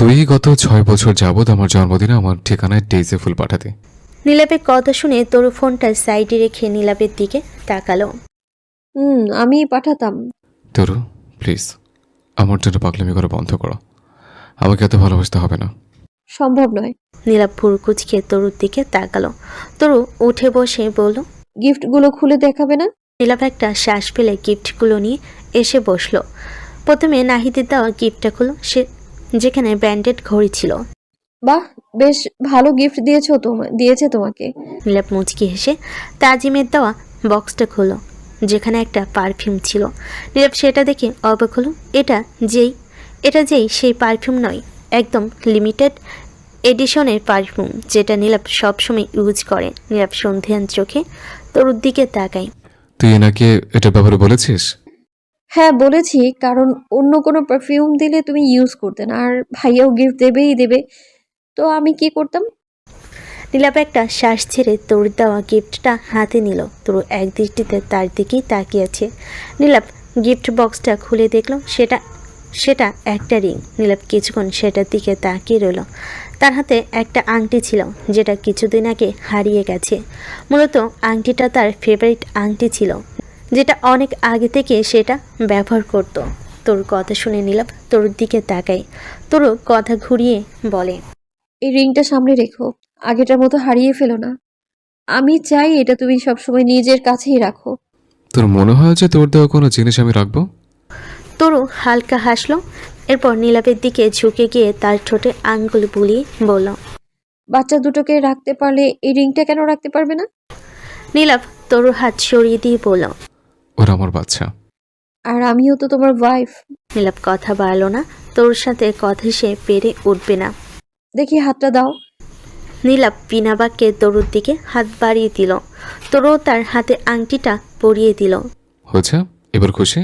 তুই গত 6 বছর যাবৎ আমার জন্মদিনে আমার ঠিকানায় ডেইজে ফুল পাঠাতে। নীলাপের কথা শুনে তরু ফোনটা সাইডে রেখে নীলাপের দিকে তাকালো। আমি পাঠাতাম। তরু, প্লিজ আমার জন্য পাগলামি করা বন্ধ করো। আমাকে এত ভালোবাসতে হবে না। সম্ভব নয়। নীলাপ ভুরু কুচকে তরুর দিকে তাকালো। তরু উঠে বসে বলল। গিফটগুলো খুলে দেখাবে না? নীলাপ একটা শ্বাস ফেলে গিফটগুলো নিয়ে এসে বসলো। প্রথমে নাহিদের দেওয়া গিফটটা খুলো, সে যেখানে ব্র্যান্ডেড ঘড়ি ছিল। বাহ, বেশ ভালো গিফট দিয়েছে তোমাকে। নীলাপ মুচকি হেসে তাজিমের দেওয়া বক্সটা খুলো, যেখানে একটা পারফিউম ছিল। নীলাপ সেটা দেখে অবাক হলো। এটা যেই সেই পারফিউম নয়, একদম লিমিটেড এডিশনের পারফিউম, যেটা নীলাপ সবসময় ইউজ করে। নীলাপ সন্ধিয়ান চোখে তরুর দিকে তাকায়। তুই এনাকে এটার ব্যাপারে বলেছিস? হ্যাঁ বলেছি, কারণ অন্য কোনো পারফিউম দিলে তুমি ইউজ করতে না, আর ভাইয়াও গিফট দেবে। তো আমি কি করতাম? নীলাপ একটা শ্বাস ছেড়ে তরুর দেওয়া গিফটটা হাতে নিল। তরু এক দৃষ্টিতে তার দিকেই তাকিয়েছে। নীলাপ গিফট বক্সটা খুলে দেখলো সেটা একটা রিং। নীলাপ কিছুক্ষণ সেটার দিকে তাকিয়ে রইল। তার হাতে একটা আংটি ছিল, যেটা কিছুদিন আগে হারিয়ে গেছে। মূলত আংটিটা তার ফেভারিট আংটি ছিল, যেটা অনেক আগে থেকে সেটা ব্যবহার করত। তোর কথা শুনে নীলাপ তরুর দিকে তাকায়। তরু কথা ঘুরিয়ে বলে, এই রিংটা সামনে রেখো, আগেটার মতো হারিয়ে ফেলো না। আমি চাই এটা তুমি সবসময় নিজের কাছেই রাখো। তোর মনে হয় যে তোর দেওয়া কোনো জিনিস আমি রাখবো? তরু হালকা হাসলো। এরপর নীলাপের দিকে ঝুঁকে গিয়ে তার ঠোঁটে আঙ্গুল বুলিয়ে বলল, বাচ্চা দুটোকে রাখতে পারলে এই রিংটা কেন রাখতে পারবে না? নীলাপ তরুর হাত সরিয়ে দিয়ে বলল, ওরা আমার বাচ্চা। আর আমিও তো তোমার ওয়াইফ। নীলাপ কথা বাড়ল না। তরুর সাথে কথা সে পেরে উঠবে না। দেখি হাতটা দাও। নীলাপ বিনা বাক্যে তরুর দিকে হাত বাড়িয়ে দিল। তরু তার হাতে আংটিটা পরিয়ে দিল। হয়েছে, এবার খুশি?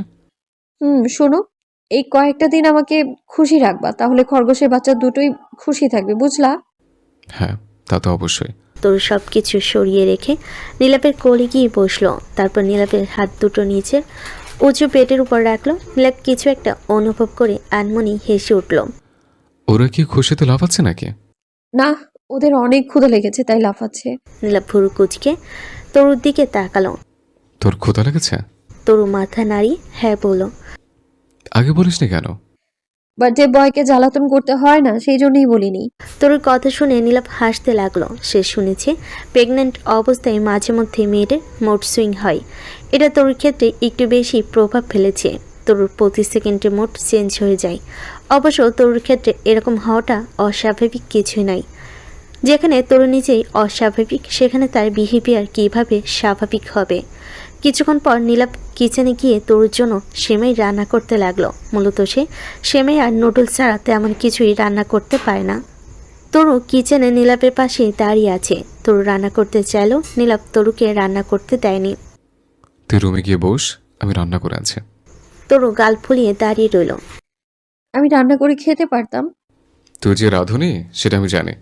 শোনো, এই কয়েকটা দিন আমাকে খুশি রাখবা, তাহলে খরগোশের বাচ্চা দুটোই খুশি থাকবে, বুঝলা? হ্যাঁ, তা তো অবশ্যই। তরু সব কিছু সরিয়ে রেখে নীলাপের কোলে গিয়ে বসলো। তারপর নীলাপের হাত দুটো নিচে উঁচু পেটের উপর রাখলো। নীলাপ কিছু একটা অনুভব করে আনমনি হেসে উঠল। ওরা কি খুশিতে লাফাচ্ছে নাকি? না, ওদের অনেক ক্ষুধা লেগেছে তাই লাফাচ্ছে। নীলাপ ভুরু কুচকে তরুর দিকে তাকালো। তোর ক্ষুধা লেগেছে? তরু মাথা নাড়ি হ্যাঁ বলল। আগে বলিসনি কেন? বার্থডে বয়কে জ্বালাতন করতে হয় না, সেই জন্যই বলিনি। তরুর কথা শুনে নীলাপ হাসতে লাগলো। সে শুনেছে প্রেগনেন্ট অবস্থায় মাঝে মধ্যে মেয়েদের মুড সুইং হয়। এটা তরুর ক্ষেত্রে একটু বেশি প্রভাব ফেলেছে। তরুর প্রতি সেকেন্ডে মুড চেঞ্জ হয়ে যায়। অবশ্য তরুর ক্ষেত্রে এরকম হওয়াটা অস্বাভাবিক কিছুই নয়। যেখানে তরু নিজেই অস্বাভাবিক, সেখানে তার বিহেভিয়ার কিভাবে স্বাভাবিক হবে। কিছুক্ষণ পর নীলাপ কিচেনে গিয়ে তরুর জন্য সেমাই রান্না করতে লাগলো। মূলত সে সেমাই আর নুডলস ছাড়া তেমন কিছুই রান্না করতে পারে না। তরু কিচেনে নীলাপের পাশে দাঁড়িয়ে আছে। তরু রান্না করতে চাইলেও নীলাপ তরুকে রান্না করতে দেয়নি। তুই রুমে গিয়ে বস, আমি রান্না করে আনছি। তরু গাল ফুলিয়ে দাঁড়িয়ে রইল। আমি রান্না করে খেতে পারতাম। তুই যে রাঁধুনি সেটা আমি জানি,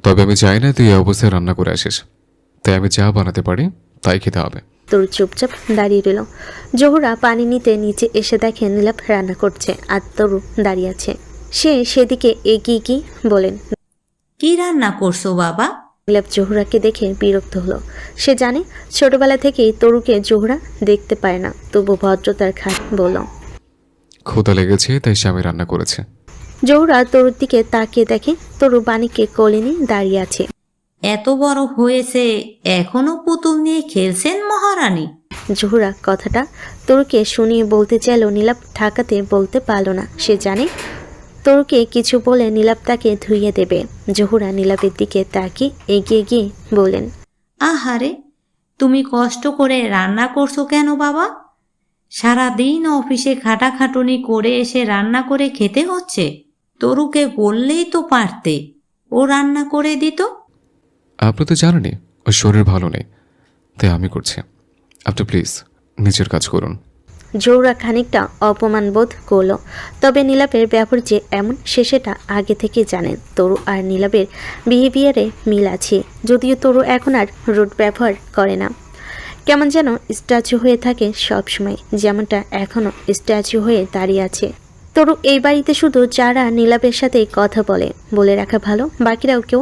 তবে আমি চাই না তুই এই অবস্থায় রান্না করে আসিস। তাই আমি যা বানাতে পারি তাই খেতে হবে। তরু চুপচাপ দাঁড়িয়ে রইল। জহুরা পানি নিতে নিচে এসে দেখে নীলাপ রান্না করছে আর তরু দাঁড়িয়ে আছে। সে সেদিকে এগিয়ে গিয়ে বলেন, কি রান্না করছো বাবা? নীলাপ জহুরাকে দেখে বিরক্ত হলো। সে জানে ছোটবেলা থেকেই তরুকে জহুরা দেখতে পায় না, তবু ভদ্রতার খাট বলল, ক্ষুধা লেগেছে তাই স্বামী রান্না করেছে। জহুরা তরুর দিকে তাকিয়ে দেখে তরু বাণীকে কোলে নিয়ে দাঁড়িয়ে আছে। এত বড় হয়েছে এখনো পুতুল নিয়ে খেলছেন মহারানী? জহুরা কথাটা তরুকে শুনিয়ে বলতে চাইলেও নীলাপ ঠাকাতে বলতে পারল না। সে জানে তরুকে কিছু বলে নীলাপ তাকে ধুইয়ে দেবে। জহুরা নীলাপের দিকে তাকিয়ে এগিয়ে গিয়ে বলেন, আহারে, তুমি কষ্ট করে রান্না করছো কেন বাবা? সারাদিন অফিসে খাটাখাটুনি করে এসে রান্না করে খেতে হচ্ছে। তরুকে বললেই তো পারতে, ও রান্না করে দিত। আপনি তো জানেনই ওর শরীর ভালো নেই, তাই আমি করছি। আপনি প্লিজ নিজের কাজ করুন। জহুরা খানিকটা অপমান বোধ করল। তবে নীলাপের ব্যবহার যে এমন সে সেটা আগে থেকে জানেন। তরু আর নীলাপের বিহেভিয়ারে মিল আছে, যদিও তরু এখন আর রুড ব্যবহার করে না। কেমন যেন স্ট্যাচু হয়ে থাকে সব সময়, যেমনটা এখনও স্ট্যাচু হয়ে দাঁড়িয়ে আছে। তরু এই বাড়িতে শুধু যারা নীলাপের সাথে কথা বলে রাখা ভালো, বাকিরাও কেউ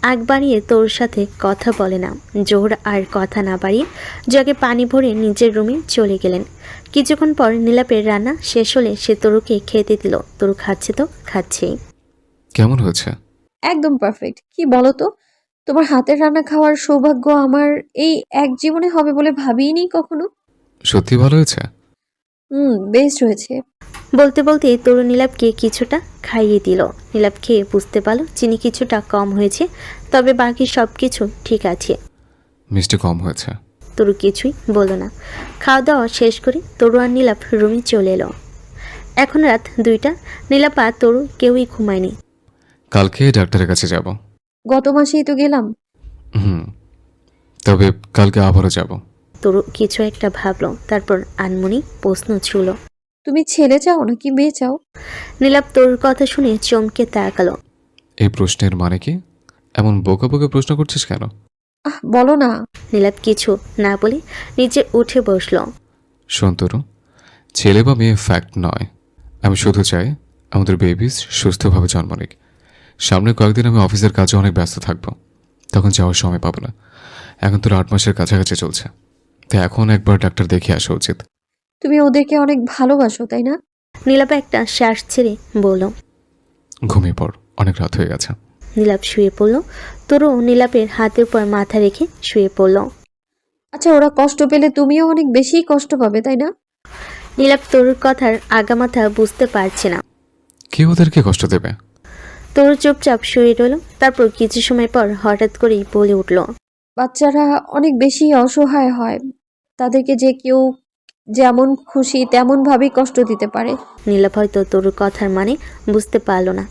আগ বাড়িয়ে তোর সাথে কথা বলে না। জোহর আর কথা না বাড়িয়ে জগে পানি ভরে নিজের রুমে চলে গেলেন। কিছুক্ষণ পর নীলাপের রান্না শেষ হলে সে তরুকে খেতে দিল। তরু খাচ্ছে তো খাচ্ছেই। কেমন হয়েছে? একদম পারফেক্ট। কি বলো তো, তোমার হাতের রান্না খাওয়ার সৌভাগ্য আমার এই এক জীবনে হবে বলে ভাবিনি কখনো। সত্যি ভালো হয়েছে? বেস্ট হয়েছে। বলতে বলতে তরু নীলাপকে কিছুটা খাইয়ে দিল। নীলাপ খেয়ে বুঝতে পারল চিনি কিছুটা কম হয়েছে, তবে বাকি সব কিছু ঠিক আছে। মিষ্টি কম হয়েছে। তরু কিছুই বলল না। খাওয়া দাওয়া শেষ করে তরু আর নীলাপ রুমে চলে এলো। এখন রাত 2টা। নীলাপ আর তরু কেউই ঘুমায়নি। কালকে ডাক্তারের কাছে যাব। গত মাসেই তো গেলাম। হুম, তবে কালকে আবারও যাব। তরু কিছু একটা ভাবলো, তারপর আনমনি প্রশ্ন ছুঁল। তুমি ছেলে চাও নাকি মেয়ে চাও? নীলাপ তরুর কথা শুনে চমকে তাকালো। এই প্রশ্নের মানে কি? এমন বোকা বোকা প্রশ্ন করছিস কেন? বলো না। নীলাপ কিছু না বলে নিচে উঠে বসলো। শোন তরু, ছেলে বা মেয়ে ফ্যাক্ট নয়। আমি শুধু চাই আমাদের বেবিস সুস্থভাবে জন্ম নিক। সামনে কয়েকদিন আমি অফিসের কাজে অনেক ব্যস্ত থাকবো, তখন যাওয়ার সময় পাবো না। এখন তোর 8 মাসের কাছাকাছি চলছে, তাই এখন একবার ডাক্তার দেখে আসা উচিত। তুমি ওদেরকে অনেক ভালোবাসো, তাই না? নীলাপ একটা শ্বাস ছেড়ে বলল। ঘুমিয়ে পড়, অনেক রাত হয়ে গেছে। নীলাপ শুয়ে পড়ল। তরু নীলাপের হাতের উপর মাথা রেখে শুয়ে পড়ল। আচ্ছা, ওরা কষ্ট পেলে তুমিও অনেক বেশি কষ্ট পাবে, তাই না? নীলাপ তরুর কথার আগামাথা বুঝতে পারছে না। কে ওদেরকে কষ্ট দেবে? তরু চুপচাপ শুয়ে রইল। তারপর কিছু সময় পর হঠাৎ করেই বলে উঠল। বাচ্চারা অনেক বেশি অসহায় হয়, তাদেরকে যে কেউ যেমন খুশি তেমন ভাবেই কষ্ট দিতে পারে। নীলাপ হয়তো তরুর কথার মানে বুঝতে পারল না।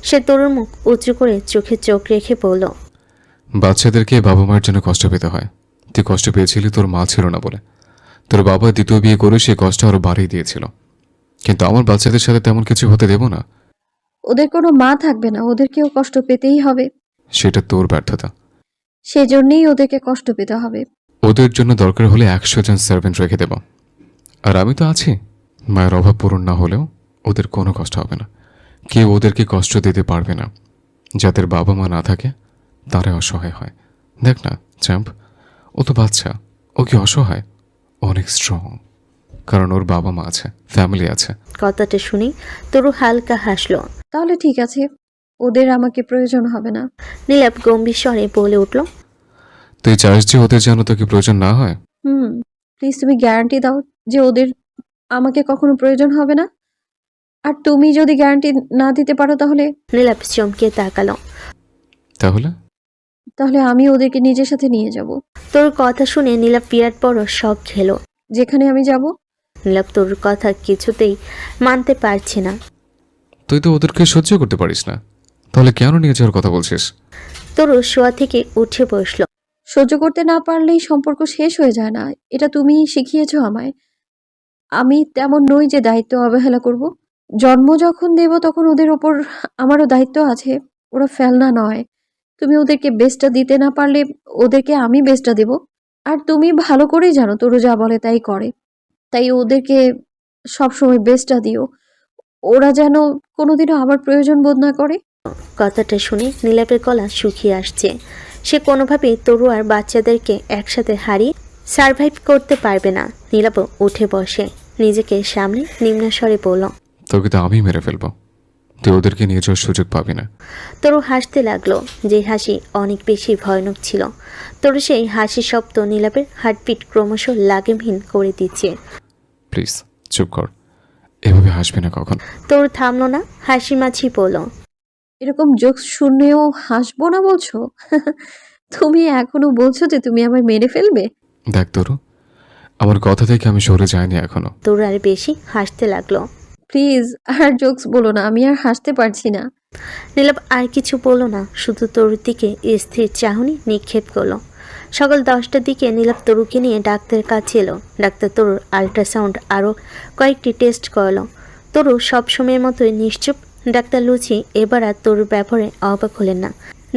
সে তরুর মুখ উঁচু করে চোখে চোখ রেখে বলল। বাচ্চাদেরকে বাবা মায়ের জন্য কষ্ট পেতে হয়। তুই কষ্ট পেয়েছিলি তোর মা ছিল না বলে। তোর বাবা দ্বিতীয় বিয়ে করে সে কষ্ট আরো বাড়িয়ে দিয়েছিল। কিন্তু আমার বাচ্চাদের সাথে তেমন কিছু হতে দেব না। ওদের কোনো মা থাকবে না, ওদেরকেও কষ্ট পেতেই হবে। সেটা তোর ব্যর্থতা। সেজন্যই ওদেরকে কষ্ট পেতে হবে। ওদের জন্য দরকার হলে 100 জন সার্ভেন্ট রেখে দেব। আর আমি তো আছি। মায়ের অভাব পূরণ না হলেও ওদের কোনো কষ্ট হবে না। কেউ ওদেরকে কষ্ট দিতে পারবে না। যাদের বাবা মা না থাকে তারা অসহায় হয়। দেখ না চ্যাম্প, ও তো বাচ্চা, ও কি অসহায়? অনেক স্ট্রং, কারণ ওর বাবা মা আছে, ফ্যামিলি আছে। কথাটা শুনে তরু হালকা হাসলো। তাহলে ঠিক আছে, ওদের আমাকে প্রয়োজন হবে না। নীলাপ গম্ভীর স্বরে বলে উঠল। তুই চাস যে ওদের যেন তোকে প্রয়োজন না হয়? প্লিজ তুমি গ্যারান্টি দাও যে ওদের আমাকে কখনো প্রয়োজন হবে না। আর তুমি যদি গ্যারান্টি না দিতে পারো তাহলে নীলাপ চমকে তাকালো। তাহলে তাহলে আমি ওদেরকে নিজের সাথে নিয়ে যাব। তোর কথা শুনে নীলাপ বিরাট বড় শখ খেলো। যেখানে আমি যাব। নীলাপ তোর কথা কিছুতেই মানতে পারছে না। তুই তো ওদেরকে সহ্য করতে পারিস না, তাহলে কেন নিয়ে যাওয়ার কথা বলছিস? তরু শোয়া থেকে উঠে বসলো। সহ্য করতে না পারলেই সম্পর্ক শেষ হয়ে যায় না, এটা তুমি শিখিয়েছো আমায়। আমি তেমন নই যে দায়িত্ব অবহেলা করব। জন্ম যখন দেব তখন ওদের ওপর আমারও দায়িত্ব আছে। ওরা ফেলনা নয়। তুমি ওদেরকে বেস্টটা দিতে না পারলে ওদেরকে আমি বেস্টটা দেব। আর তুমি ভালো করেই জানো তরু যা বলে তাই করে। তাই ওদেরকে সবসময় বেস্টটা দিও। ওরা যেন কোনোদিনও আমার প্রয়োজন বোধ না করে। কথাটা শুনে নীলাপের গলা শুকিয়ে আসছে। সে কোনোভাবেই তরু আর বাচ্চাদেরকে একসাথে হারিয়ে সারভাইভ করতে পারবে না। নীলাপ উঠে বসে নিজেকে সামনে নিম্নস্বরে বলল। তোকে তো আমি মেরে ফেলবো। তুই ওদেরকে নিয়ে যাওয়ার সুযোগ পাবি না। তরু হাসতে লাগলো, যে হাসি অনেক বেশি ভয়ানক ছিল। তরু সেই হাসি শব্দ নীলাপের হার্টবিট ক্রমশ লাগেমহীন করে দিচ্ছে। প্লিজ চুপ কর, এভাবে হাসবি না কখন। তরু থামলো না, হাসি মাছি বলল। এরকম জোকস শুনেও হাসবো না বলছো? তুমি এখনো বলছো যে তুমি আমায় মেরে ফেলবে? দেখ তরু, আমার কথা থেকে আমি সরে যাইনি এখনো। তরু আর বেশি হাসতে লাগলো। প্লিজ আর জোকস বলো না, আমি আর হাসতে পারছি না। নীলাপ আর কিছু বলল না, শুধু তরুর দিকে স্থির চাহনি নিক্ষেপ করলো। সকাল 10টার দিকে নীলাপ তরুকে নিয়ে ডাক্তারের কাছে এলো। ডাক্তার তরুর আল্ট্রাসাউন্ড আরও কয়েকটি টেস্ট করলো। তরু সবসময়ের মতোই নিশ্চুপ। ডাক্তার লুচি এবার আর তরুর ব্যবহারে অবাক হলেন না।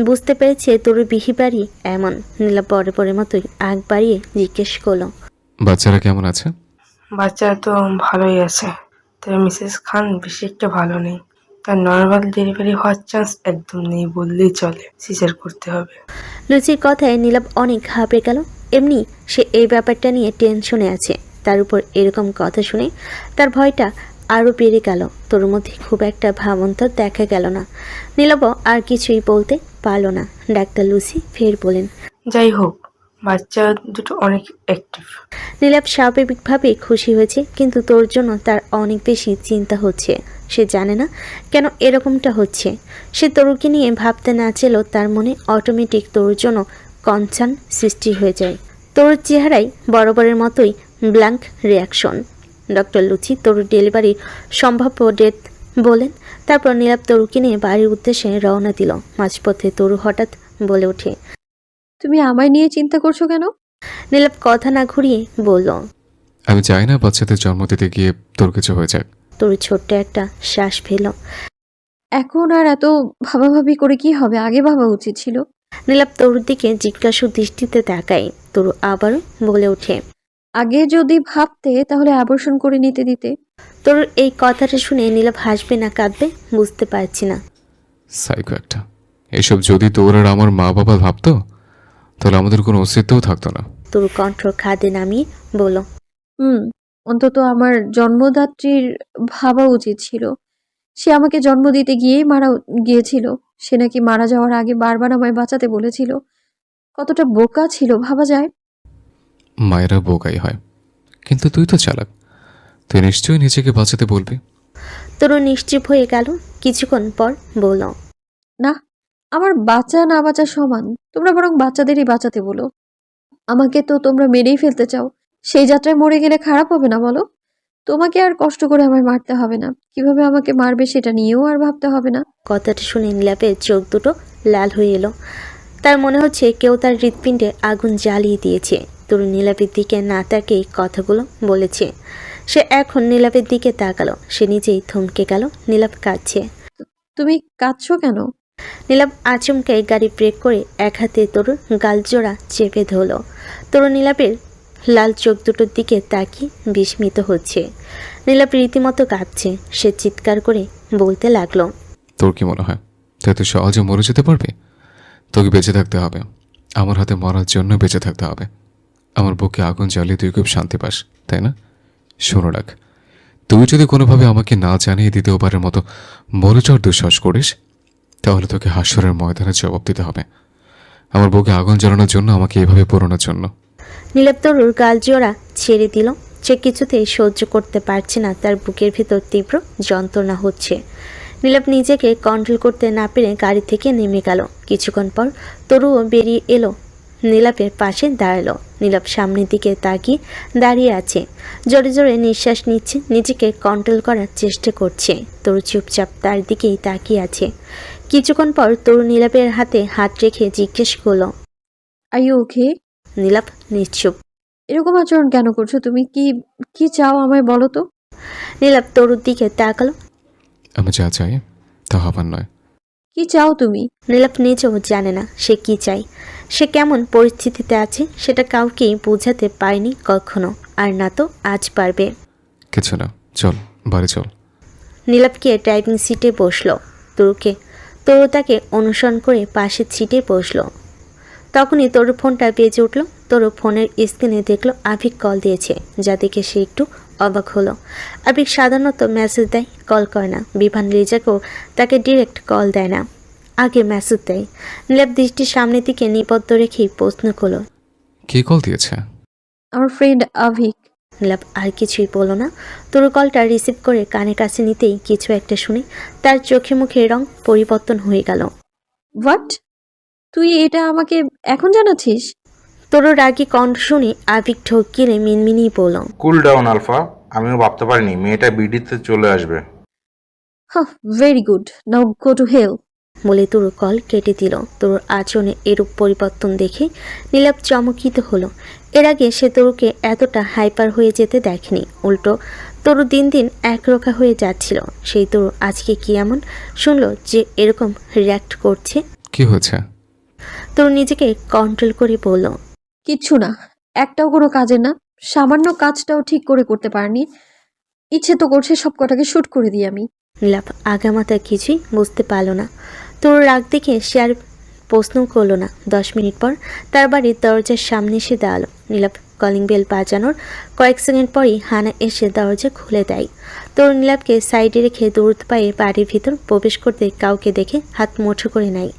বুঝতে পেরেছে তরুর বিহিবারই এমন। নীলাপ বরাবরের মতোই আগ বাড়িয়ে জিজ্ঞেস করলো। বাচ্চারা কেমন আছে? বাচ্চা তো ভালোই আছে, তবে মিসেস খান বেশি একটা ভালো নেই। তার নর্মাল ডেলিভারি হওয়ার চান্স একদম নেই বললেই চলে। সিজার করতে হবে। লুচির কথায় নীলাভ অনেক ঘাবড়ে গেল। এমনি সে এই ব্যাপারটা নিয়ে টেনশনে আছে, তার উপর এরকম কথা শুনে তার ভয়টা আরও বেড়ে গেল। তোর মধ্যে খুব একটা ভাবন্তর দেখা গেল না। নীলাভও আর কিছুই বলতে পারল না। ডাক্তার লুসি ফের বলেন, যাই হোক, বাচ্চা দুটো অনেক অ্যাক্টিভ। নীলাভ স্বাভাবিকভাবে খুশি হয়েছে, কিন্তু তোর জন্য তার অনেক বেশি চিন্তা হচ্ছে। সে জানে না কেন এরকমটা হচ্ছে। সে তরুকে নিয়ে ভাবতে না চেলেও তার মনে অটোমেটিক তোর জন্য কনসার্ন সৃষ্টি হয়ে যায়। তোর চেহারায় বরাবরের মতোই ব্ল্যাঙ্ক রিয়াকশন। ডক্টর লুচি তরুর ডেলিভারির সম্ভাব্য ডেট বলেন। তারপর নীলাভ তরুকে নিয়ে বাড়ির উদ্দেশ্যে রওনা দিল। মাঝপথে তরু হঠাৎ বলে ওঠে, তুমি আমায় নিয়ে চিন্তা করছো কেন? নীলাভ কথা না ঘুরিয়ে বলল, আমি চাই না বাচ্চাদের জন্ম দিতে গিয়ে তোর কিছু হয়ে যাক। তরু ছোট্ট একটা শ্বাস ফেল। এখন আর এত ভাবাভাবি করে কি হবে? আগে ভাবা উচিত ছিল। নীলাভ তরুর দিকে জিজ্ঞাসু দৃষ্টিতে তাকায়। তরু আবারও বলে ওঠে, আগে যদি ভাবতে তাহলে অ্যাবর্শন করে নিতে দিতে। তরুর এই কথাটা শুনে নীলাভ হাসবে না কাঁদবে বুঝতে পারছি না। সাইকো একটা। এসব যদি তোর আর আমার মা বাবা ভাবতো তাহলে আমাদের কোনো অস্তিত্বও থাকতো না। তরু কণ্ঠ খাদে নামিয়ে বলল, অন্তত আমার জন্মদাত্রীর ভাবা উচিত ছিল। সে আমাকে জন্ম দিতে গিয়েই মারা গিয়েছিল। সে নাকি মারা যাওয়ার আগে বারবার আমায় বাঁচাতে বলেছিল। কতটা বোকা ছিল ভাবা যায়। মায়েরা বোকাই হয়, কিন্তু তুই তো চালাক। তুই নিশ্চয়ই নিজেকে বাঁচাতে বলবি। তরু নিশ্চুপ হয়ে গেল। কিছুক্ষণ পর বলল, না, আমার বাঁচা না বাঁচা সমান। তোমরা বরং বাচ্চাদেরই বাঁচাতে বলো। আমাকে তো তোমরা মেরেই ফেলতে চাও। সেই যাত্রায় মরে গেলে খারাপ হবে না বলো? তোমাকে আর কষ্ট করে আমায় মারতে হবে না। কিভাবে আমাকে মারবে সেটা নিয়েও আর ভাবতে হবে না। কথাটা শুনে নীলাভের চোখ দুটো লাল হয়ে এলো। তার মনে হচ্ছে কেউ তার হৃৎপিণ্ডে আগুন জ্বালিয়ে দিয়েছে। তরু নীলাভের দিকে না তাকিয়ে কথাগুলো বলেছে। সে এখন নীলাভের দিকে তাকালো। সে নিজেই থমকে গেল। নীলাভ কাঁদছে। তুমি কাঁদছো কেন? নীলাভ আচমকাই গাড়ি ব্রেক করে এক হাতে তরুর গালজোড়া চেপে ধরল। তরু নীলাভের লাল চোখ দুটোর দিকে তাকিয়ে বিস্মিত হচ্ছে। নীলাভ রীতিমতো কাঁদছে। সে চিৎকার করে বলতে লাগলো, তোর কি মনে হয় তুই এত সহজে মরে যেতে পারবি? তোকে বেঁচে থাকতে হবে। আমার হাতে মরার জন্য বেঁচে থাকতে হবে। আমার বুকে আগুন জ্বালিয়ে তুই খুব শান্তি পাস, তাই না? শোনো রাখ, তুই যদি কোনোভাবে আমাকে না জানিয়ে দ্বিতীয়বারের মতো মরে যাওয়ার দুঃসাহস করিস তাহলে তোকে হাস্যরের ময়দানে জবাব দিতে হবে। আমার বুকে আগুন জ্বালানোর জন্য, আমাকে এভাবে পোড়ানোর জন্য। নীলাভ তরুর গালজোড়া ছেড়ে দিল। সে কিছুতেই সহ্য করতে পারছে না। তার বুকের ভিতর তীব্র যন্ত্রণা হচ্ছে। নীলাভ নিজেকে কন্ট্রোল করতে না পেরে গাড়ি থেকে নেমে গেল। কিছুক্ষণ পর তরুও বেরিয়ে এলো। নীলাভের পাশে দাঁড়ালো। নীলাভ সামনের দিকে তাকিয়ে দাঁড়িয়ে আছে। জোরে জোরে নিঃশ্বাস নিচ্ছে। নিজেকে কন্ট্রোল করার চেষ্টা করছে। তরু চুপচাপ তার দিকেই তাকিয়ে আছে। কিছুক্ষণ পর তরু নীলাভের হাতে হাত রেখে জিজ্ঞেস করলো, আর ইউ ওকে? নীলাভ নিশ্চুপ। এরকম আচরণ কেন করছো তুমি? কি কি চাও আমায় বলো তো? নীলাভ তরুর দিকে তাকালো। আমি যা চাই তা হবার নয়। কি চাও তুমি? নীলাভ নিজেও জানে না সে কি চায়। সে কেমন পরিস্থিতিতে আছে সেটা কাউকেই বোঝাতে পারেনি কখনো, আর না তো আজ পারবে। কিছু না, চল বাড়ি চল। নীলাভকে ড্রাইভিং সিটে বসলো। তরু তাকে অনুসরণ করে পাশের সিটে বসলো। তখনই তরুর ফোনটা বেজে উঠল। তরু ফোনের স্ক্রিনে দেখলো আভিক কল দিয়েছে, যা দেখে সে একটু অবাক হলো। আভিক সাধারণত মেসেজ দেয়, কল করে না। বিভান রিজাকেও তাকে ডিরেক্ট কল দেয় না, আগে মেসেজ দেয়। নীলাভ দৃষ্টির সামনের দিকে নিবদ্ধ রেখেই প্রশ্ন করলো, কে কল দিয়েছে? আমার ফ্রেন্ড আভিক। নীলাভ আর কিছুই বলল না। তরু কলটা রিসিভ করে কানে কাছে নিতেই কিছু একটা শুনে তার চোখে মুখে রং পরিবর্তন হয়ে গেল। হোয়াট? তুই এটা আমাকে এখন জানাচ্ছিস? তরুর রাগী কণ্ঠ শুনে আভিক ঢোক গিলে মিনমিনিয়ে বলল, কুল ডাউন আলফা। আমিও ভাবতে পারিনি মেয়েটা বিডিতে চলে আসবে। হ্যাঁ, very good. Now go to hell. বলে তরু কল কেটে দিল। তরুর আচরণে এরূপ পরিবর্তন দেখে নীলাভ চমকিত হলো। এর আগে সে তরুকে এতটা হাইপার হয়ে যেতে দেখেনি। উল্টো তরু দিন দিন একরোখা হয়ে যাচ্ছিল। সেই তরু আজকে কি এমন শুনলো যে এরকম রিয়াক্ট করছে? কি হয়েছে? তরু নিজেকে কন্ট্রোল করে বলল, কিচ্ছু না, একটাও কোনো কাজের না। সামান্য কাজটাও ঠিক করে করতে পারেনি। ইচ্ছে তো করছে সব কটাকে শুট করে দিই আমি। নীলাভ আগামাথা কিছুই বুঝতে পারল না। তরুর রাগ দেখে সে আর প্রশ্ন করলো না। 10 মিনিট পর তার বাড়ির দরজার সামনে এসে দাঁড়ালো। নীলাভ কলিং বেল বাজানোর কয়েক সেকেন্ড পরই হানা এসে দরজা খুলে দেয়। তরু নীলাভকে সাইডে রেখে দৌড়তে পায়ে বাড়ির ভিতর প্রবেশ করতে কাউকে দেখে হাত মুঠো করে নেয়।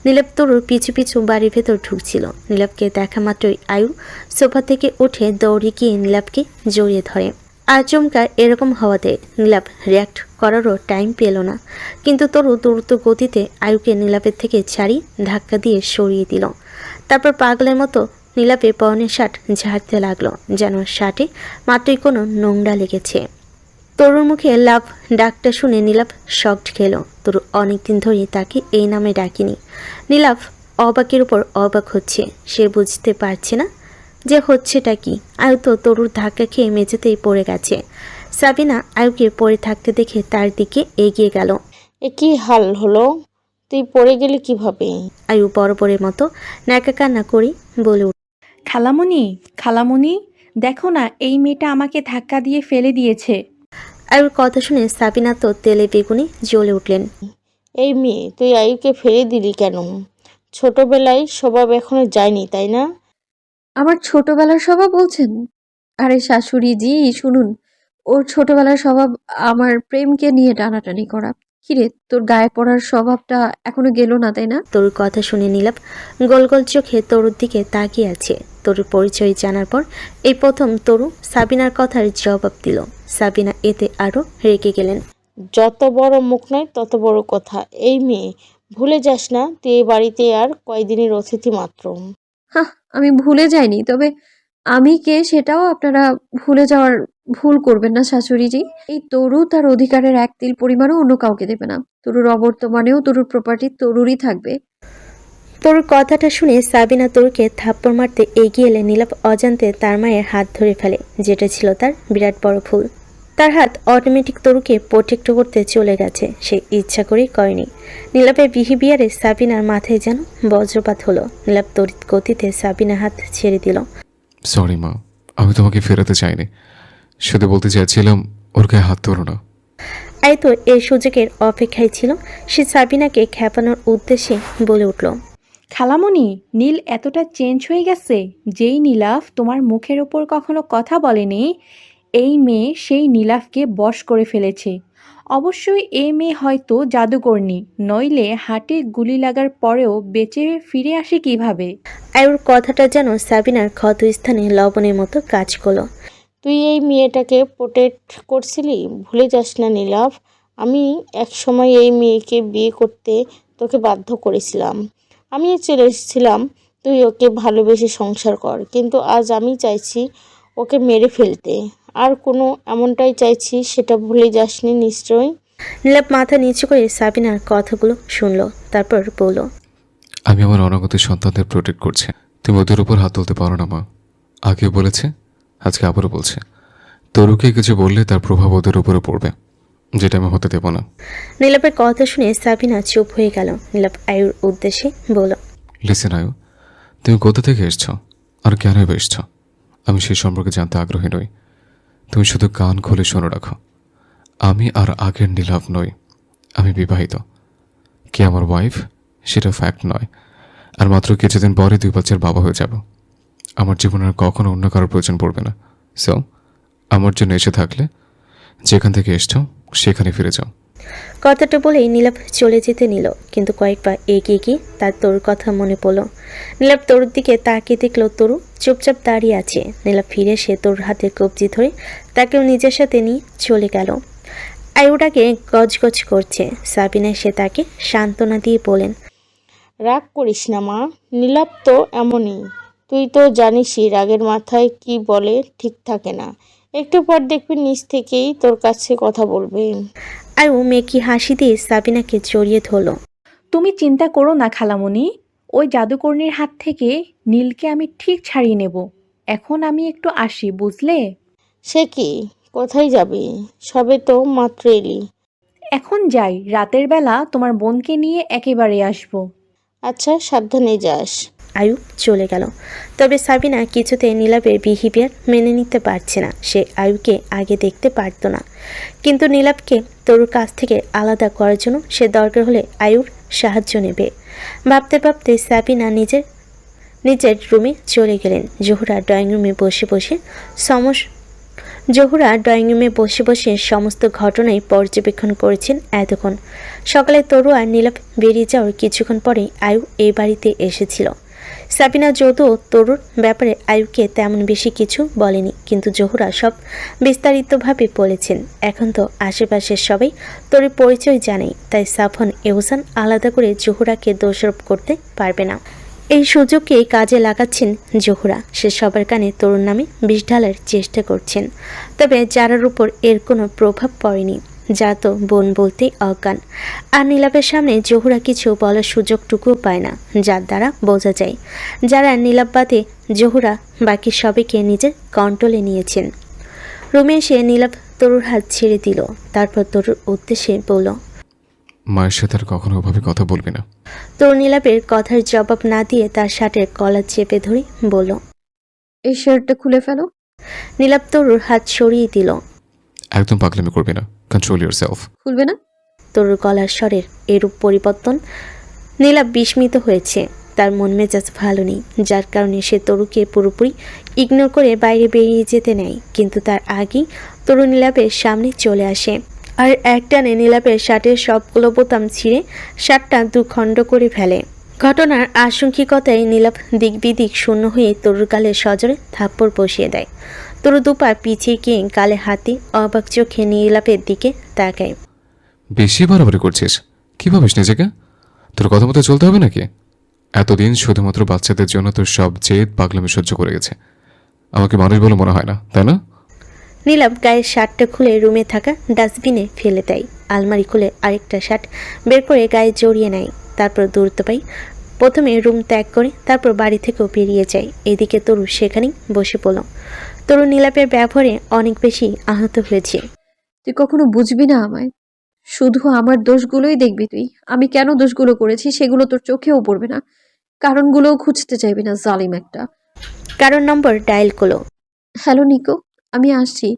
নীলাভ তরুর পিছু পিছু বাড়ির ভেতর ঢুকছিল। নীলাভকে দেখা মাত্রই আয়ু সোফা থেকে উঠে দৌড়ে গিয়ে নীলাভকে জড়িয়ে ধরে। আচমকা এরকম হওয়াতে নীলাভ রিয়াক্ট করারও টাইম পেল না। কিন্তু তরু দ্রুত গতিতে আয়ুকে নীলাভের থেকে ছাড়ি ধাক্কা দিয়ে সরিয়ে দিল। তারপর পাগলের মতো নীলাভের পরনের শার্ট ঝাড়তে লাগলো, যেন শার্টে মাত্রই কোনো নোংরা লেগেছে। তরুর মুখে লাভ ডাকটা শুনে নীলাভ শকড খেল। তরু অনেকদিন ধরেই তাকে এই নামে ডাকিনি। নীলাভ অবাকের উপর অবাক হচ্ছে। সে বুঝতে পারছে না যে হচ্ছেটা কি। আয়ু তো তরুর ধাক্কা খেয়ে মেঝেতেই পড়ে গেছে। সাবিনা আয়ুকে পড়ে থাকতে দেখে তার দিকে এগিয়ে গেল। এ কি হাল হলো? তুই পড়ে গেলি কিভাবে? আয়ু বরাবরের মতো ন্যাকা কান্না করে বলে উঠল, খালামণি, খালামণি, দেখো না এই মেয়েটা আমাকে ধাক্কা দিয়ে ফেলে দিয়েছে। আয়ুর কথা শুনে সাবিনা তো তেলে বেগুনে জ্বলে উঠলেন। এই মেয়ে, তুই আয়ুকে ফেলে দিলি কেন? ছোটবেলায় স্বভাব এখনো যায়নি, তাই না? আমার ছোটবেলার স্বভাব বলছেন? আরে শাশুড়ি জি, শুনুন, ওর ছোটবেলার স্বভাব আমার প্রেমকে নিয়ে টানাটানি করা। কিরে, তোর গায়ে পড়ার স্বভাবটা এখনো গেল না, তাই না? তরুর কথা শুনে নীলাভ গোল গোল চোখে তরুর দিকে তাকিয়ে আছে। তরুর পরিচয় জানার পর এই প্রথম তরু সাবিনার কথার জবাব দিল। সাবিনা এতে আরও রেগে গেলেন। যত বড় মুখ নয় তত বড় কথা। এই মেয়ে, ভুলে যাস না তুই এই বাড়িতে আর কয়দিনের অতিথি মাত্র। হ্যাঁ, আমি ভুলে যাইনি, তবে আমি কে সেটাও আপনারা ভুলে যাওয়ার ভুল করবেন না শাশুড়িজি। এই তরু তার অধিকারের এক তিল পরিমাণও অন্য কাউকে দেবে না। তরুর অবর্তমানেও তরুর প্রপার্টি তরুরই থাকবে। তরুর কথাটা শুনে সাবিনা তরুকে থাপ্পড় মারতে এগিয়ে এলে নীলাভ অজান্তে তার মায়ের হাত ধরে ফেলে, যেটা ছিল তার বিরাট বড় ভুল। তার হাত অটোমেটিক তরুকে প্রোটেক্ট করতে চলে গেছে, সে ইচ্ছা করেই করেনি। নীলাভের বিহেভিয়ারে সাবিনার মাথায় যেন বজ্রপাত হলো। নীলাভ তড়িৎ গতিতে সাবিনার হাত ছেড়ে দিল। সরি মা, আমি তোমাকে ফেরাতে চাইনি, শুধু বলতে চাইছিলাম ওর গায়ে হাত ধরো না। এই তো এই সুযোগের অপেক্ষায় ছিল। সে সাবিনাকে খেপানোর উদ্দেশ্যে বলে উঠল, খালামণি, নীল এতটা চেঞ্জ হয়ে গেছে। যেই নীলাভ তোমার মুখের ওপর কখনো কথা বলেনি, এই মেয়ে সেই নীলাভকে বশ করে ফেলেছে। অবশ্যই এই মেয়ে হয়তো জাদুকরনি, নইলে হাটে গুলি লাগার পরেও বেঁচে ফিরে আসে কিভাবে? আয়ুর কথাটা যেন সাবিনার ক্ষত স্থানে লবণের মতো কাজ করলো। তুই এই মেয়েটাকে প্রোটেক্ট করছিলি, ভুলে যাস না নীলাভ। আমি এক সময় এই মেয়েকে বিয়ে করতে তোকে বাধ্য করেছিলাম। আমিও চলে এসেছিলাম তুই ওকে ভালোবেসে সংসার কর, কিন্তু আজ আমি চাইছি ওকে মেরে ফেলতে। আর কোনো এমনটাই চাইছি, সেটা ভুলে যাসনি নিশ্চয়ই। নীলাভ মাথা নিচু করে সাবিনার কথাগুলো শুনলো, তারপর বলল, আমি আমার অনাগত সন্তানদের প্রোটেক্ট করছি, তুমি ওদের উপর হাত তুলতে পারো না মা। আগেও বলেছে, আজকে আবারও বলছে, তরুকে কিছু বললে তার প্রভাব ওদের উপরে পড়বে, যেটা আমি হতে দেব না। নীলাভের কথা শুনে সাবিনা চুপ হয়ে গেল। নীলাভ আয়ুর উদ্দেশ্যে বলল, লিসেন আয়ু, তুমি কোথা থেকে এসছো আর কেনই বা এসছো আমি সেই সম্পর্কে জানতে আগ্রহী নই। তুমি শুধু কান খুলে শোনো রাখো, আমি আর আগের নীলাভ নই, আমি বিবাহিত। কে আমার ওয়াইফ সেটা ফ্যাক্ট নয়, আর মাত্র কিছুদিন পরে 2 বাচ্চার বাবা হয়ে যাব। আমার জীবনে আর কখনো অন্য কারোর প্রয়োজন পড়বে না। সো আমার জন্য এসে থাকলে যেখান থেকে এসছো সেখানে ফিরে যাও। কথাটা বলেই নীলাভ চলে যেতে নিল, কিন্তু কয়েকবার এগিয়ে গিয়ে তার তরুর কথা মনে পড়ল। নীলাভ তরুর দিকে তাকিয়ে দেখল তরু চুপচাপ দাঁড়িয়ে আছে। নীলাভ ফিরে এসে তরুর হাতে কবজি ধরে তাকেও নিজের সাথে নিয়ে চলে গেল। আয়ুটাকে গজগজ করছে। সাবিনা এসে তাকে সান্ত্বনা দিয়ে বলেন, রাগ করিস না মা, নীলাভ তো এমনই। তুই তো জানিসই রাগের মাথায় কি বলে ঠিক থাকে না। একটু পর দেখবি নিজ থেকেই তোর কাছে কথা বলবে। আয়ু মেকি হাসি দিয়ে সাবিনাকে জড়িয়ে ধরল। তুমি চিন্তা করো না খালামণি, ওই জাদুকর্ণীর হাত থেকে নীলকে আমি ঠিক ছাড়িয়ে নেব। এখন আমি একটু আসি, বুঝলে? সে কি, কোথায় যাবি? সবে তো মাত্র এলি। এখন যাই, রাতের বেলা তোমার বোনকে নিয়ে একেবারে আসবো। আচ্ছা, সাবধানে যাস। আয়ু চলে গেল। তবে সাবিনা কিছুতেই নীলাভের বিহেভিয়ার মেনে নিতে পারছে না। সে আয়ুকে আগে দেখতে পারত না, কিন্তু নীলাভকে তরুর কাছ থেকে আলাদা করার জন্য সে দরকার হলে আয়ুর সাহায্য নেবে। ভাবতে ভাবতে সাবিনা নিজের রুমে চলে গেলেন। জোহরা ড্রয়িং রুমে বসে বসে সমস্ত ঘটনাই পর্যবেক্ষণ করেছেন এতক্ষণ। সকালে তরু আর নীলাভ বেরিয়ে যাওয়ার কিছুক্ষণ পরেই আয়ু এই বাড়িতে এসেছিল। সাবিনা যদিও তরুর ব্যাপারে আয়ুকে তেমন বেশি কিছু বলেনি, কিন্তু জোহরা সব বিস্তারিতভাবে বলেছেন। এখন তো আশেপাশের সবাই তরুর পরিচয় জানেই, তাই সাফন এহসান আলাদা করে জোহরাকে দোষারোপ করতে পারবে না। এই সুযোগকে কাজে লাগাচ্ছেন জোহরা। সে সবার কানে তরুণ নামে বিষ ঢালার চেষ্টা করছেন। তবে যারার উপর এর কোনো প্রভাব পড়েনি, যা তো বোন বলতেই অজ্ঞান। আর নীলাভের সামনে জোহরা কিছু বলার সুযোগটুকুও পায় না, যার দ্বারা বোঝা যায় যারা নীলাভ বাদে জোহরা বাকি সবাইকে নিজের কন্ট্রোলে নিয়েছেন। রুমে এসে নীলাভ তরুর হাত ছেড়ে দিল, তারপর তরুর উদ্দেশ্যে বলল, মায়ের সাথে আর কখনো ওভাবে কথা বলবি না। তরু নীলাভের কথার জবাব না দিয়ে তার শার্টের কলার চেপে ধরে বলল, এই শার্টটা খুলে ফেলো। নীলাভ তরুর হাত সরিয়ে দিল। একদম পাগলামি করবি না, কন্ট্রোল ইয়োরসেলফ। খুলবে না? তরুর গলার স্বরের এরূপ পরিবর্তন নীলাভ বিস্মিত হয়েছে। তার মন মেজাজ ভালো নেই, যার কারণে সে তরুকে পুরোপুরি ইগনোর করে বাইরে বেরিয়ে যেতে নেয়। কিন্তু তার আগেই তরু নীলাভের সামনে চলে আসে আর একটানে নীলাভের শার্টের সবগুলো বোতাম ছিঁড়ে শার্টটা দুখণ্ড করে ফেলে। ঘটনার আশঙ্কিকতায় নীলাভ দিক বিদিক শূন্য হয়ে তরুর গালে সজোরে থাপ্পড় বসিয়ে দেয়। তরু দুপা পিছিয়ে গিয়ে গালে হাতে অবাক চোখে নীলাভের দিকে তাকায়। বেশি বাড়াবাড়ি করছিস, কি ভাবিস নিজেকে? তোর কথা মতো চলতে হবে নাকি? এতদিন শুধুমাত্র বাচ্চাদের জন্য তোর সব জেদ পাগলামি সহ্য করে গেছে। আমাকে মানুষ বলে মনে হয় না, তাই না? নীলাভ গায়ের শার্টটা খুলে রুমে থাকা ডাস্টবিনে ফেলে দেয়। আলমারি খুলে আরেকটা শার্ট বের করে গায়ে জড়িয়ে নেয়। তারপর দূরত্ব পাই প্রথমে রুম ত্যাগ করে তারপর বাড়ি থেকেও বেরিয়ে যায়। এদিকে তরু সেখানেই বসে পড়ল। তরু নীলাভের ব্যবহারে অনেক বেশি আহত হয়েছে। তুই কখনো বুঝবি না আমায়, শুধু আমার দোষগুলোই দেখবি তুই। আমি কেন দোষগুলো করেছি সেগুলো তোর চোখেও পড়বে না, কারণগুলোও খুঁজতে চাইবি না, জালিম একটা। কারণ নম্বর ডায়াল করলো। হ্যালো নিকো, আমি আসছি।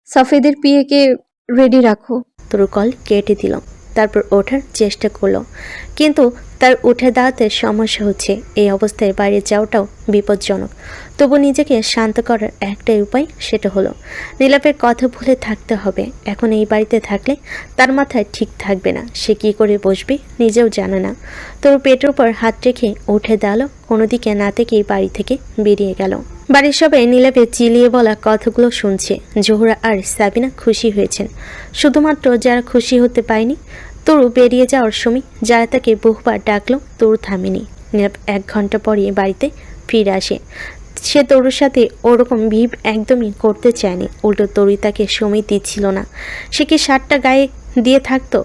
সাফেদের পিএকে রেডি রাখো। তরু কল কেটে দিল। তারপর ওঠার চেষ্টা করলো, কিন্তু তার উঠে দাঁড়াতে সমস্যা হচ্ছে। এই অবস্থায় বাইরে যাওয়াটাও বিপজ্জনক। তবু নিজেকে শান্ত করার একটাই উপায়, সেটা হলো নীলাভের কথা ভুলে থাকতে হবে। এখন এই বাড়িতে থাকলে তার মাথায় ঠিক থাকবে না। সে কী করে বসবে নিজেও জানে না। তরু পেটের উপর হাত রেখে উঠে দাঁড়ালো, কোনো দিকে না থেকেই বাড়ি থেকে বেরিয়ে গেল। বাড়ির সবাই নীলাভের চিলিয়ে বলা কথাগুলো শুনছে। জোহরা আর সাবিনা খুশি হয়েছেন, শুধুমাত্র যারা খুশি হতে পায়নি। তরু বেরিয়ে যাওয়ার সময় যারা তাকে বহুবার ডাকলো, তরু থামেনি। নীলাভ 1 ঘন্টা পরে বাড়িতে ফিরে আসে। সে তরুর সাথে ওরকম ভিভ একদমই করতে চায়নি, উল্টো তরুই তাকে সময় দিচ্ছিল না। সে কি শার্টটা গায়ে দিয়ে থাকতো?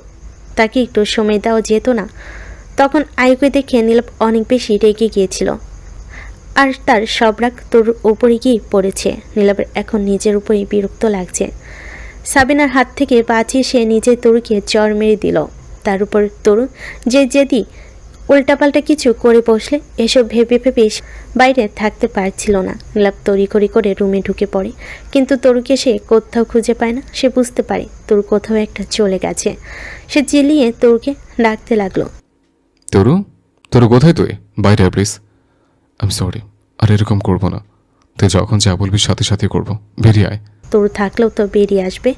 তাকে একটু সময় দেওয়া যেত না? তখন আয়ুকে দেখে নীলাভ অনেক বেশি রেগে গিয়েছিল, আর তার সব রাগ তরুর উপরে গিয়ে পড়েছে। নীলাভের এখন নিজের উপরেই বিরক্ত লাগছে। সাবিনার হাত থেকে বাঁচিয়ে সে নিজে তরুকে চড় মেরে দিল। তার উপর তরু যেদি উল্টাপাল্টা কিছু করে বসলে এসব ভেবে ভেবে বাইরে থাকতে পারছিল না। নীলাভ তড়িঘড়ি করে রুমে ঢুকে পড়ে, কিন্তু তরুকে সে কোথাও খুঁজে পায় না। সে বুঝতে পারে তরু কোথাও একটা চলে গেছে। সে চিল্লিয়ে তরুকে ডাকতে লাগলো, তরু, তরু কোথায় তুই? বাইরে প্লিজ। আই এম সরি, আর এরকম করবো না। তুই যখন যা বলবি সাথে সাথে করবো, বেরিয়ে আয়। তরু থাকলেও তো বেরিয়ে আসবে।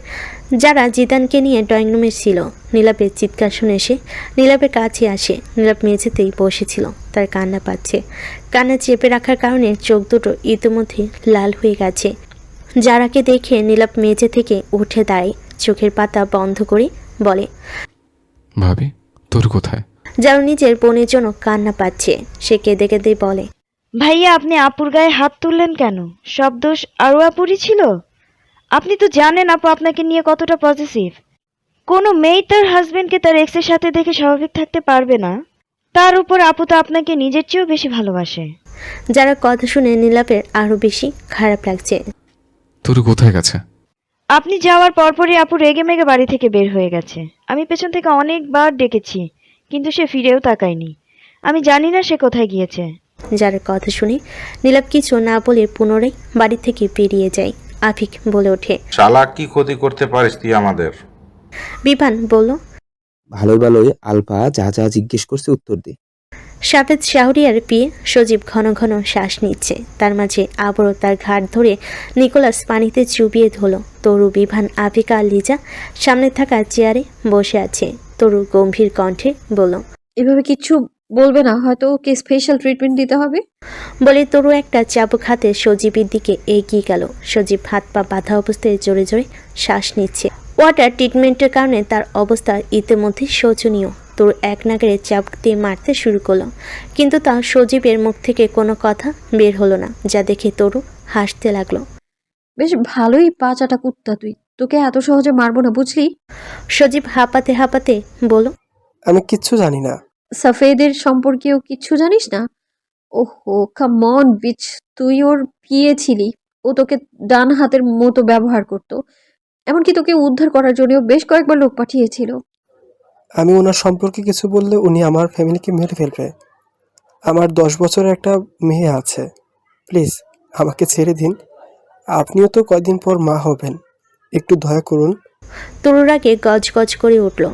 যারা জিদানকে নিয়ে ড্রয়িং রুমে ছিল, নীলাভের চিৎকার শুনে এসে নীলাভের কাছে আসে। নীলাভ মেঝেতেই বসেছিল, তার কান্না পাচ্ছে। কান্না চেপে রাখার কারণে চোখ দুটো ইতিমধ্যে লাল হয়ে গেছে। যারাকে দেখে নীলাভ মেঝে থেকে উঠে দাঁড়ায়, চোখের পাতা বন্ধ করে বলে, ভাবি, তরু কোথায়? যারা নিজের বোনের জন্য কান্না পাচ্ছে। সে কেঁদে কেঁদে বলে, ভাইয়া, আপনি আপুর গায়ে হাত তুললেন কেন? সব দোষ আরও আপুরই ছিল। আপনি তো জানেন আপু আপনাকে নিয়ে কতটা পজিটিভ। কোনো মেয়ে তার হাজবেন্ডকে তার এক্সের সাথে দেখে স্বাভাবিক থাকতে পারবে না। তার উপর আপু তো আপনাকে নিজের চেয়েও বেশি ভালোবাসে। যারা কথা শুনে নীলাভের আরো বেশি খারাপ লাগছে। তরু কোথায় গেছে? আপনি যাওয়ার পরপরই আপু রেগে মেগে বাড়ি থেকে বের হয়ে গেছে। আমি পেছন থেকে অনেকবার ডেকেছি, কিন্তু সে ফিরেও তাকায়নি। আমি জানি না সে কোথায় গিয়েছে। যার কথা শুনে নীলাভ কিছু না বলে পুনরায় বাড়ি থেকে বেরিয়ে যায়। আফিক বলে ওঠে। শালা কি ক্ষতি করতে পারিস তুই আমাদের? বিভান বলল। ভালোই ভালোই আলফা যা যা জিজ্ঞেস করছে উত্তর দে। সাফেদ শাহরিয়ার পিয়ে সজীব ঘন ঘন শ্বাস নিচ্ছে। তার মাঝে আবারও তার ঘাট ধরে নিকোলাস পানিতে চুবিয়ে ধরল। তরু, বিভান, আফিকা আর লিজা সামনে থাকা চেয়ারে বসে আছে। তরু গম্ভীর কণ্ঠে বলল। এভাবে কিচ্ছু বলবে না, হয়তো ওকে স্পেশাল ট্রিটমেন্ট দিতে হবে। বলে তরু একটা চাবুক হাতে সজীবের দিকে এগিয়ে গেল। সজীব হাত পা বাঁধা অবস্থায় জোরে জোরে শ্বাস নিচ্ছে। ওয়াটার ট্রিটমেন্টের কারণে তার অবস্থা ইতিমধ্যে শোচনীয়। তরু এক নাগারে চাবুক দিয়ে মারতে শুরু করলো, কিন্তু তা সজীবের মুখ থেকে কোনো কথা বের হলো না, যা দেখে তরু হাসতে লাগলো। বেশ ভালোই পা চাটা কুত্তা তুই, তোকে এত সহজে মারবো না বুঝলি। সজীব হাঁপাতে হাঁপাতে বলল। আমি কিচ্ছু জানি না। সাফেদের সম্পর্কেও কিচ্ছু জানিস না? ওহো কাম অন বিচ, তুই ওর পিয়ে ছিলি। ও তোকে ডান হাতের মতো ব্যবহার করত, এমনকি তোকে উদ্ধার করার জন্য বেশ কয়েকবার লোক পাঠিয়েছিল। আমি ওনার সম্পর্কে কিছু বললে উনি আমার ফ্যামিলিকে মেরে ফেলবে। আমার 10 বছরের একটা মেয়ে আছে। প্লিজ আমাকে ছেড়ে দিন। আপনিও তো কয়দিন পর মা হবেন, একটু দয়া করুন। তরুর আগে গজ গজ করে উঠল।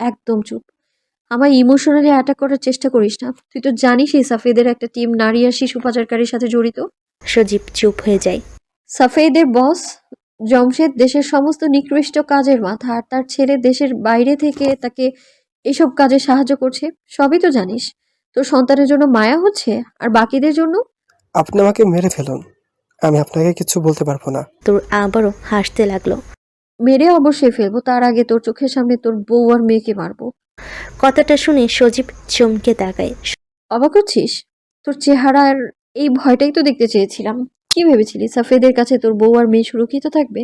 একদম চুপ, আমার ইমোশনালি অ্যাটাক করার চেষ্টা করিস না। তুই তো জানিস এই সাফেদের একটা টিম নারী আর শিশু পাচারকারীর সাথে জড়িত। সজীব চুপ হয়ে যায়। সাফেদের বস জমশেদ দেশের সমস্ত নিকৃষ্ট কাজের মাথা, আর তার ছেলে দেশের বাইরে থেকে তাকে এসব কাজে সাহায্য করছে। সবই তো জানিস। তোর সন্তানের জন্য মায়া হচ্ছে, আর বাকিদের জন্য। আপনি আমাকে মেরে ফেলুন, আমি আপনাকে কিছু বলতে পারবো না। তোর আবারও হাসতে লাগলো। মেরে অবশ্যই ফেলবো, তার আগে তোর চোখের সামনে তোর বউ আর মেয়েকে মারবো। কথাটা শুনে সজীব চমকে তাকায়। অবাক হচ্ছিস? তোর চেহারার এই ভয়টাই তো দেখতে চেয়েছিলাম। কি ভেবেছিলি সাফেদের কাছে তোর বউ আর মেয়ে সুরক্ষিত থাকবে?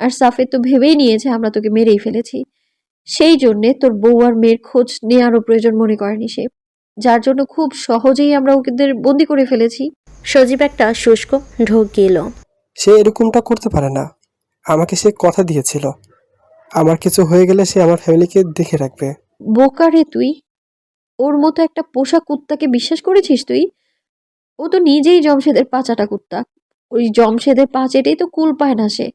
আর সাফেদ তো ভেবেই নিয়েছে আমরা তোকে মেরেই ফেলেছি। সেই জন্যে তোর বউ আর মেয়ের খোঁজ নেওয়ারও প্রয়োজন মনে করেনি সে, যার জন্য খুব সহজেই আমরা ওদের বন্দি করে ফেলেছি। সজীব একটা শুষ্ক ঢোক গেল। সে এরকমটা করতে পারে না। আমাকে সে কথা দিয়েছিল, আমার কিছু হয়ে গেলে সে আমার ফ্যামিলিকে দেখে রাখবে। বোকা রে তুই, ওর মতো একটা পোষা কুত্তাকে বিশ্বাস করেছিস তুই? ও তো নিজেই জমশেদের পা চাটা কুত্তা। ওই জমশেদের পা চেটেই তো কুল পায় না সে।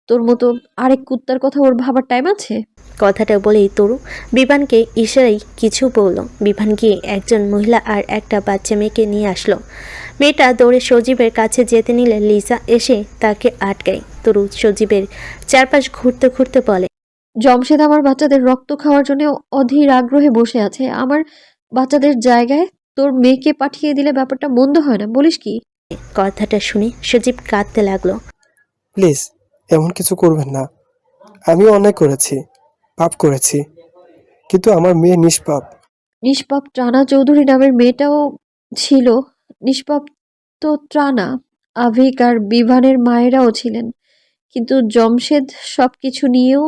তোর মতো আরেক কুত্তার কথা ওর ভাবার টাইম আছে? কথাটা বলেই তরু বিভানকে ইশারায় কিছু বলল। বিভান গিয়ে একজন মহিলা আর একটা বাচ্চা মেয়েকে নিয়ে আসলো। মেয়েটা দৌড়ে সজীবের কাছে যেতে নিলে লিসা এসে তাকে আটকায়। তরু সজীবের চারপাশ ঘুরতে ঘুরতে বলে। জমশেদ আমার বাচ্চাদের রক্ত খাওয়ার জন্য অধীর আগ্রহে বসে আছে। আমার বাচ্চাদের জায়গায় তোর মেয়েকে পাঠিয়ে দিলে ব্যাপারটা মন্দ হয় না, বলিস কি? কথাটা শুনে সজীব কাঁদতে লাগলো। প্লিজ এমন কিছু করবেন না। আমিও অন্যায় করেছি, পাপ করেছি, কিন্তু আমার মেয়ে নিষ্পাপ। নিষ্পাপ ত্রানা চৌধুরী নামের মেয়েটাও ছিল নিষ্পাপ। তো ত্রানা, আভিক আর বিভানের মায়েরাও ছিলেন, কিন্তু জমশেদ সবকিছু নিয়েও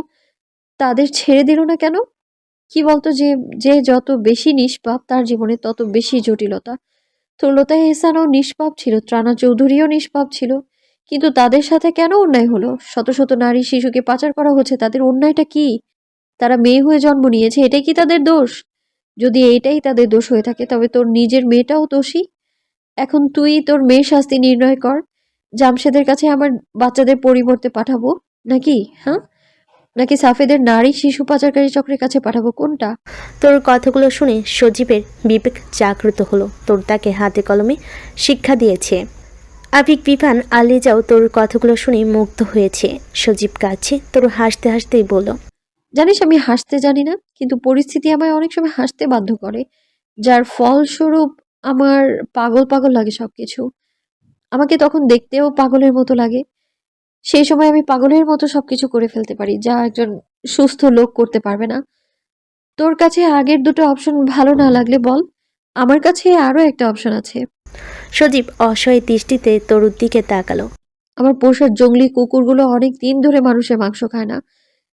তাদের ছেড়ে দিল না কেন? কি বলতো, যে যে যত বেশি নিষ্পাপ তার জীবনে তত বেশি জটিলতা। তো লতা এহসানও নিষ্পাপ ছিল, ত্রানা চৌধুরীও নিষ্পাপ ছিল, কিন্তু তাদের সাথে কেন অন্যায় হলো? শত শত নারী শিশুকে পাচার করা হচ্ছে, তাদের অন্যায়টা কি? তারা মেয়ে হয়ে জন্ম নিয়েছে, এটাই কি তাদের দোষ? যদি এইটাই তাদের দোষ হয়ে থাকে তবে তোর নিজের মেয়েটাও দোষী। এখন তুই তোর মেয়ের শাস্তি নির্ণয় কর। জামশেদের কাছে আমার বাচ্চাদের পরিবর্তে পাঠাবো নাকি, হ্যাঁ, নাকি সাফেদের নারী শিশু পাচারকারী চক্রের কাছে পাঠাবো, কোনটা? তোর কথাগুলো শুনে সজীবের বিবেক জাগ্রত হলো। তোর তাকে হাতে কলমে শিক্ষা দিয়েছে। আভিক, বিভান, আলিজাও তোর কথাগুলো শুনে মুগ্ধ হয়েছে। সজীব কাছে তোর হাসতে হাসতেই বলল। জানিস আমি হাসতে জানি না, কিন্তু পরিস্থিতি আমায় অনেক সময় হাসতে বাধ্য করে, যার ফলস্বরূপ আমার পাগল পাগল লাগে সবকিছু। আমাকে তখন দেখতেও পাগলের মতো লাগে। সেই সময় আমি পাগলের মতো সবকিছু করে ফেলতে পারি, যা একজন সুস্থ লোক করতে পারবে না। তোর কাছে আগের দুটো অপশন ভালো না লাগলে বল, আমার কাছে আরো একটা অপশন আছে। সজীব অসহায় দৃষ্টিতে তরুর দিকে তাকালো। আমার পোষার জঙ্গলি কুকুরগুলো অনেক দিন ধরে মানুষের মাংস খায় না।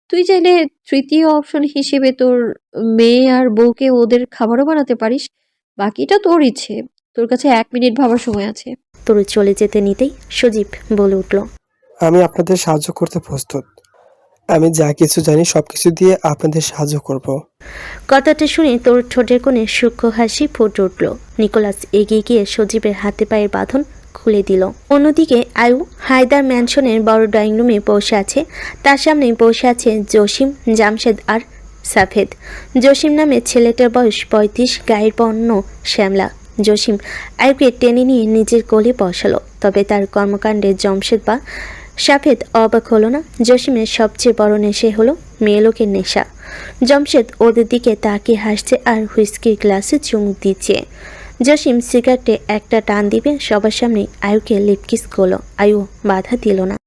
তুই চাইলে তৃতীয় অপশন হিসেবে তোর মেয়ে আর বউকে ওদের খাবারও বানাতে পারিস। বাকিটা তোর ইচ্ছে, তোর কাছে 1 মিনিট ভাবার সময় আছে। তরু চলে যেতে নিতেই সজীব বলে উঠল। আমি আপনাদের সাহায্য করতে প্রস্তুত। আমি যা কিছু জানি সবকিছু দিয়ে আপনাদের সাহায্য করব। কথাটা শুনে তোর ঠোঁটের কোণে সূক্ষ্ম হাসি ফুটে উঠল। নিকোলাস এগিয়ে গিয়ে সজীবের হাতে পায়ের বাঁধন খুলে দিল। অন্যদিকে আয়ু হায়দার ম্যানশনের বড় ড্রয়িং রুমে বসে আছে। তার সামনেই বসে আছে জসিম, জামশেদ আর সাফেদ। জসিম নামে ছেলেটার বয়স 35, গায়ের বর্ণ শ্যামলা। জসিম আয়ুকে টেনে নিয়ে নিজের কোলে বসালো। তবে তার কর্মকাণ্ডে জামশেদ বা সাফেদ অবাক হলো না। জসিমের সবচেয়ে বড় নেশে হলো মেয়ে লোকের নেশা। জামশেদ ওদের দিকে তাকিয়ে হাসছে আর হুইস্কির গ্লাসে চুমুক দিচ্ছে। জসিম সিগারেটে একটা টান দিবে সবার সামনে আয়ুকে লিপকিস করলো। আয়ু বাধা দিল না।